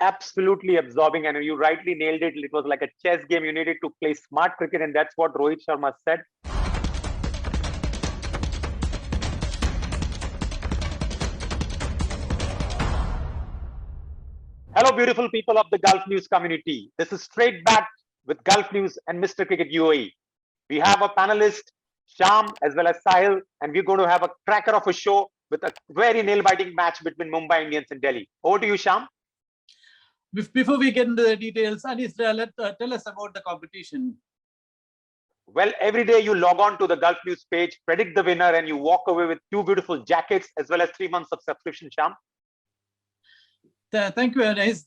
Absolutely absorbing, and you rightly nailed it. It was like a chess game. You needed to play smart cricket, and that's what Rohit Sharma said. Hello, beautiful people of the Gulf News community. This is Straight Back with Gulf News and Mr. Cricket UAE. We have a panelist, Sham, as well as Sahil, and we're going to have a cracker of a show with a very nail-biting match between Mumbai Indians and Delhi. Over to you, Sham. Before we get into the details, Anis, tell us about the competition. Well, every day you log on to the Gulf News page, predict the winner, and you walk away with 2 beautiful jackets as well as 3 months of subscription, Sham. Thank you, Anis.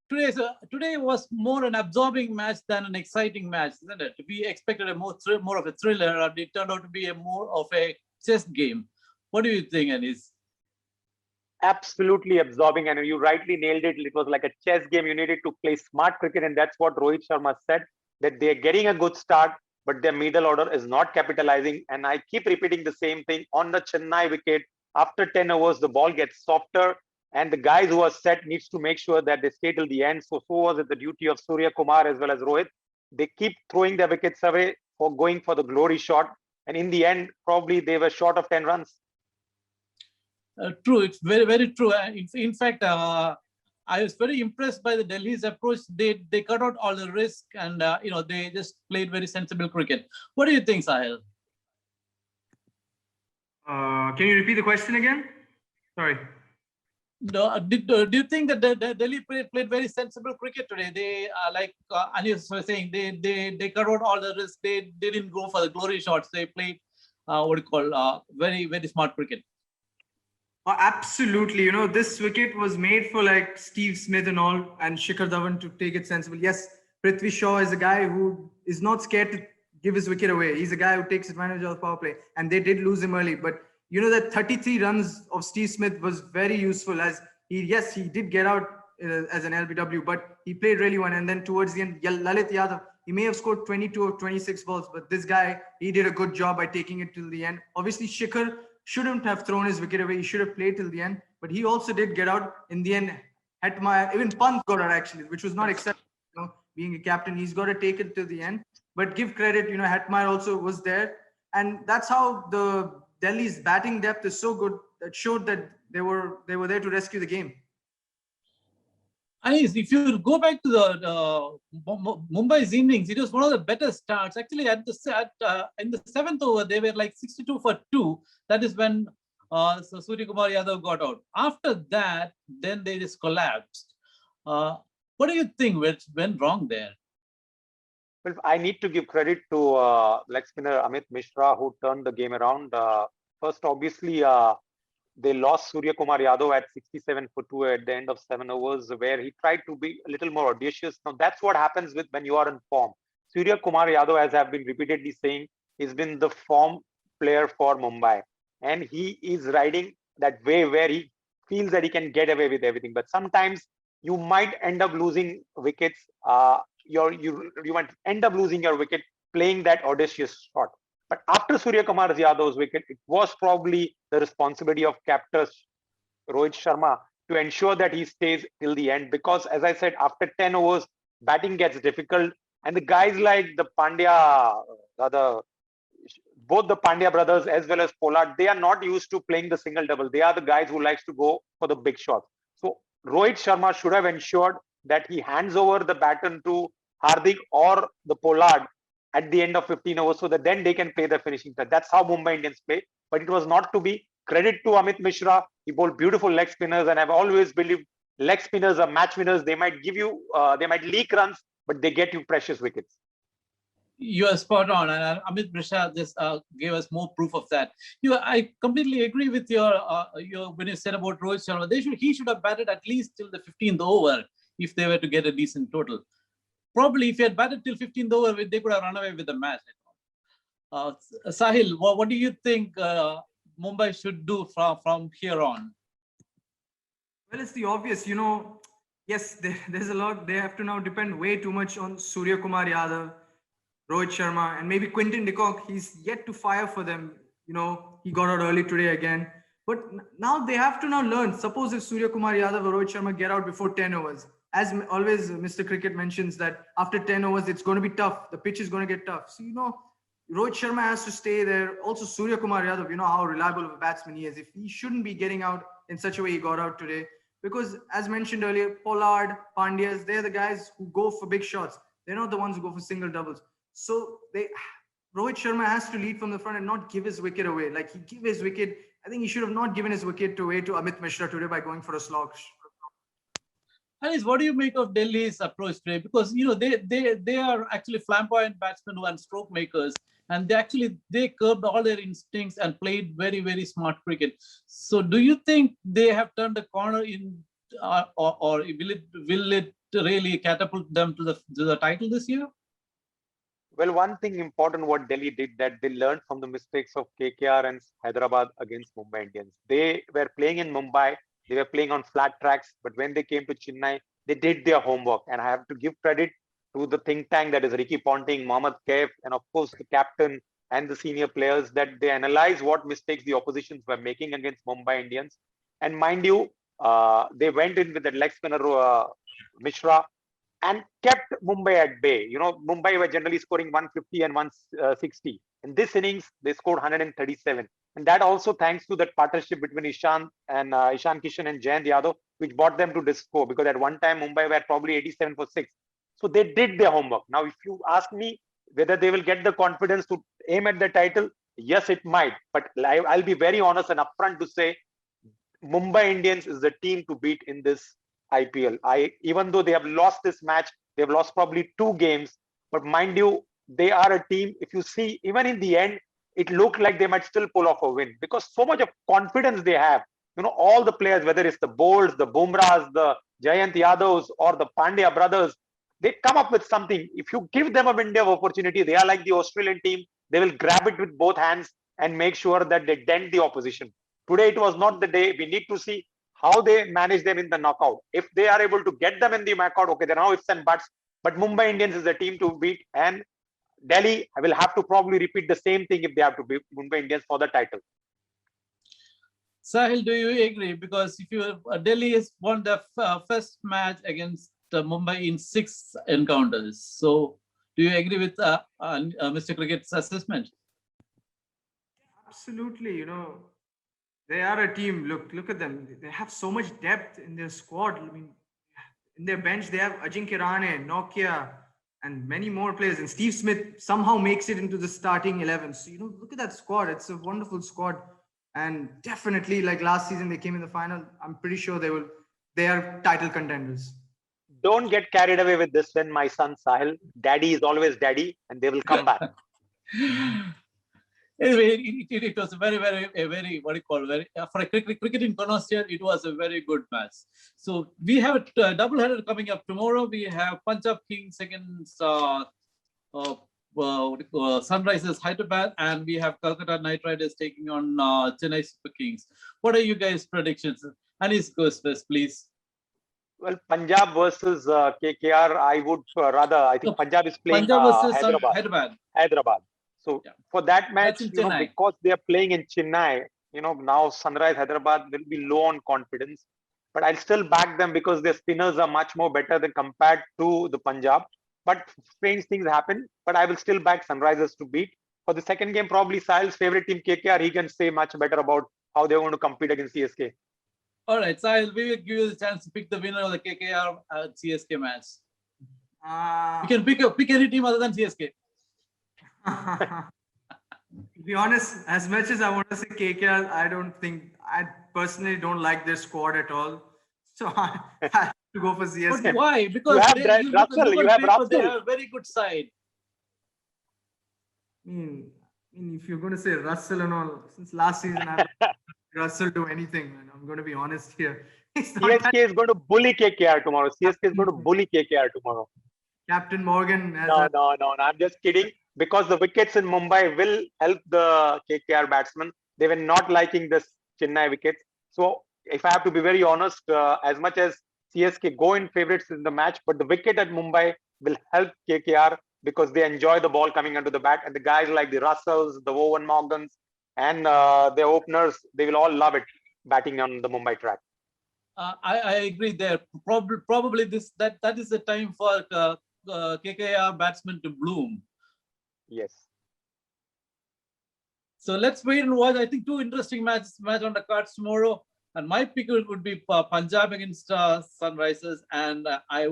Today was more an absorbing match than an exciting match, isn't it? We expected a more of a thriller, and it turned out to be more of a chess game. What do you think, Anis? Absolutely absorbing, and you rightly nailed it. It was like a chess game. You needed to play smart cricket, and that's what Rohit Sharma said, that they're getting a good start, but their middle order is not capitalizing. And I keep repeating the same thing on the Chennai wicket. After 10 overs, the ball gets softer, and the guys who are set needs to make sure that they stay till the end. So was it the duty of Surya Kumar as well as Rohit. They keep throwing their wickets away for going for the glory shot, and in the end, probably they were short of 10 runs. True, it's very, very true. In fact, I was very impressed by the Delhi's approach. They cut out all the risk, and they just played very sensible cricket. What do you think, Sahil? Can you repeat the question again? Sorry. No, do you think that the Delhi played very sensible cricket today? They like Anis was saying, they cut out all the risk. They didn't go for the glory shots. They played very, very smart cricket. Oh, absolutely. You know, this wicket was made for like Steve Smith and all, and Shikhar Dhawan to take it sensible. Yes, Prithvi Shaw is a guy who is not scared to give his wicket away. He's a guy who takes advantage of the power play, and they did lose him early. But you know that 33 runs of Steve Smith was very useful, as he did get out as an LBW, but he played really well. And then towards the end, Lalit Yadav, he may have scored 22 or 26 balls, but this guy, he did a good job by taking it till the end. Obviously, Shikhar shouldn't have thrown his wicket away. He should have played till the end, but he also did get out in the end. Hetmeyer, even Pant got out actually, which was not acceptable. You know, being a captain, he's got to take it till the end. But give credit, you know, Hetmeyer also was there, and that's how the Delhi's batting depth is so good. That showed that they were there to rescue the game. Anis, if you go back to the Mumbai's innings, it was one of the better starts. Actually, in the 7th over, they were like 62 for 2. That is when Surya Kumar Yadav got out. After that, then they just collapsed. What do you think went wrong there? Well, I need to give credit to leg spinner Amit Mishra, who turned the game around. First, obviously, they lost Surya Kumar Yadav at 67 for 2 at the end of 7 overs, where he tried to be a little more audacious. Now, that's what happens when you are in form. Surya Kumar Yadav, as I've been repeatedly saying, has been the form player for Mumbai. And he is riding that wave where he feels that he can get away with everything. But sometimes you might end up losing wickets. You might end up losing your wicket playing that audacious shot. But after Surya Kumar Yadav's wicket, it was probably the responsibility of captain Rohit Sharma to ensure that he stays till the end. Because, as I said, after 10 overs, batting gets difficult. And the guys like the Pandya, both the Pandya brothers as well as Pollard, they are not used to playing the single double. They are the guys who likes to go for the big shots. So Rohit Sharma should have ensured that he hands over the baton to Hardik or the Pollard at the end of 15 overs, so that then they can play the finishing touch. That's how Mumbai Indians play. But it was not to be. Credit to Amit Mishra. He bowled beautiful leg spinners, and I've always believed leg spinners are match winners. They might give you, they might leak runs, but they get you precious wickets. You are spot on, and Amit Mishra just gave us more proof of that. I completely agree with your when you said about Rohit Sharma. He should have batted at least till the 15th over if they were to get a decent total. Probably if he had batted till 15th over, they could have run away with the match. Sahil, what do you think Mumbai should do from here on? Well, it's the obvious, you know. Yes, there's a lot. They have to now depend way too much on Surya Kumar Yadav, Rohit Sharma, and maybe Quinton de Kock. He's yet to fire for them. You know, he got out early today again. But now they have to now learn. Suppose if Surya Kumar Yadav or Rohit Sharma get out before 10 overs, as always, Mr. Cricket mentions that after 10 overs, it's going to be tough. The pitch is going to get tough. So, Rohit Sharma has to stay there. Also, Surya Kumar Yadav, you know how reliable of a batsman he is. If he shouldn't be getting out in such a way he got out today, because as mentioned earlier, Pollard, Pandyas, they're the guys who go for big shots. They're not the ones who go for single doubles. So Rohit Sharma has to lead from the front and not give his wicket away. Like, he gave his wicket. I think he should have not given his wicket away to Amit Mishra today by going for a slog. Anis, what do you make of Delhi's approach today? Because they are actually flamboyant batsmen and stroke makers, and they curbed all their instincts and played very, very smart cricket. So, do you think they have turned a corner in, or will it really catapult them to the title this year? Well, one thing important what Delhi did, that they learned from the mistakes of KKR and Hyderabad against Mumbai Indians. They were playing in Mumbai, they were playing on flat tracks, but when they came to Chennai, they did their homework. And I have to give credit to the think tank, that is Ricky Ponting, Mohammad Kaif, and of course the captain and the senior players, that they analyzed what mistakes the oppositions were making against Mumbai Indians. And mind you, they went in with the leg spinner Mishra, and kept Mumbai at bay. Mumbai were generally scoring 150 and 160. In this innings, they scored 137. And that also thanks to that partnership between Ishan Kishan and Jayant Yadav, which brought them to this score, because at one time Mumbai were probably 87 for 6. So they did their homework. Now, if you ask me whether they will get the confidence to aim at the title, yes, it might. But I'll be very honest and upfront to say, Mumbai Indians is the team to beat in this IPL. Even though they have lost this match, they've lost probably 2 games. But mind you, they are a team. If you see, even in the end, it looked like they might still pull off a win, because so much of confidence they have. All the players, whether it's the Bolts, the Bumrahs, the Jayant Yadavs, or the Pandya brothers, they come up with something. If you give them a window of opportunity, they are like the Australian team. They will grab it with both hands and make sure that they dent the opposition. Today, it was not the day. We need to see how they manage them in the knockout. If they are able to get them in the knockout, okay, then now ifs and buts. But Mumbai Indians is the team to beat, and Delhi will have to probably repeat the same thing if they have to beat Mumbai Indians for the title. Sahil, do you agree? Because Delhi has won the first match against Mumbai in 6 encounters. So, do you agree with Mr. Cricket's assessment? Absolutely. They are a team. Look at them. They have so much depth in their squad. I mean, in their bench, they have Ajinkya Rahane, Nokia, and many more players. And Steve Smith somehow makes it into the starting 11. So, look at that squad. It's a wonderful squad. And definitely, like last season, they came in the final. I'm pretty sure they are title contenders. Don't get carried away with this one, my son Sahil. Daddy is always daddy, and they will come back. It was a very, what do you call, for a cricketing connoisseur, it was a very good match. So we have a double-header coming up tomorrow. We have Punjab Kings against Sunrisers Hyderabad, and we have Kolkata Knight Riders taking on Chennai Super Kings. What are you guys' predictions? Anis goes first, please. Well, Punjab versus KKR, I think Punjab is playing Punjab versus Hyderabad. So yeah, for that match, because they are playing in Chennai, now Sunrise Hyderabad will be low on confidence. But I'll still back them because their spinners are much more better than compared to the Punjab. But strange things happen. But I will still back Sunrisers to beat. For the second game, probably Sahil's favorite team, KKR, he can say much better about how they're going to compete against CSK. All right, Sahil, we will give you the chance to pick the winner of the KKR CSK match. You can pick any team other than CSK. To be honest, as much as I want to say KKR, I personally don't like their squad at all. So I have to go for CSK. But why? Because you have Russell. They have a very good side. If you're going to say Russell and all, since last season I haven't Russell do anything, and I'm going to be honest here. CSK is going to bully KKR tomorrow. CSK is going to bully KKR tomorrow. Captain Morgan. No, I'm just kidding. Because the wickets in Mumbai will help the KKR batsmen. They were not liking this Chennai wickets. So, if I have to be very honest, as much as CSK go in favorites in the match, but the wicket at Mumbai will help KKR because they enjoy the ball coming onto the bat. And the guys like the Russells, the Owen Morgans, and their openers, they will all love it. batting on the Mumbai track. I agree there. Probably that is the time for KKR batsmen to bloom. Yes. So let's wait and watch. I think two interesting match on the cards tomorrow. And my pick would be Punjab against Sunrisers, and I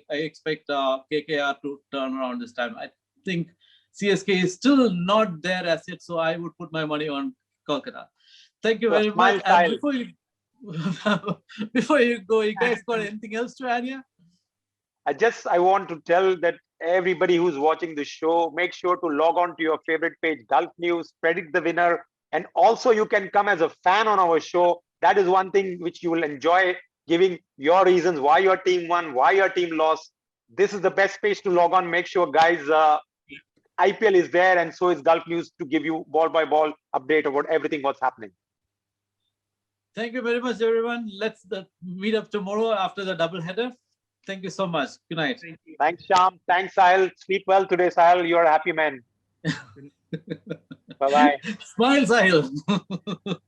expect KKR to turn around this time. I think CSK is still not there as yet, so I would put my money on Kolkata. Thank you very much. And before you go, you guys got anything else to add here? I want to tell that everybody who's watching the show, make sure to log on to your favorite page, Gulf News, predict the winner, and also you can come as a fan on our show. That is one thing which you will enjoy, giving your reasons why your team won, why your team lost. This is the best page to log on. Make sure, guys, IPL is there, and so is Gulf News to give you ball by ball update about everything what's happening. Thank you very much, everyone. Let's meet up tomorrow after the double header. Thank you so much. Good night. Thanks, Shyam. Thanks, Sahil. Sleep well today, Sahil. You're a happy man. Bye-bye. Smile, Sahil.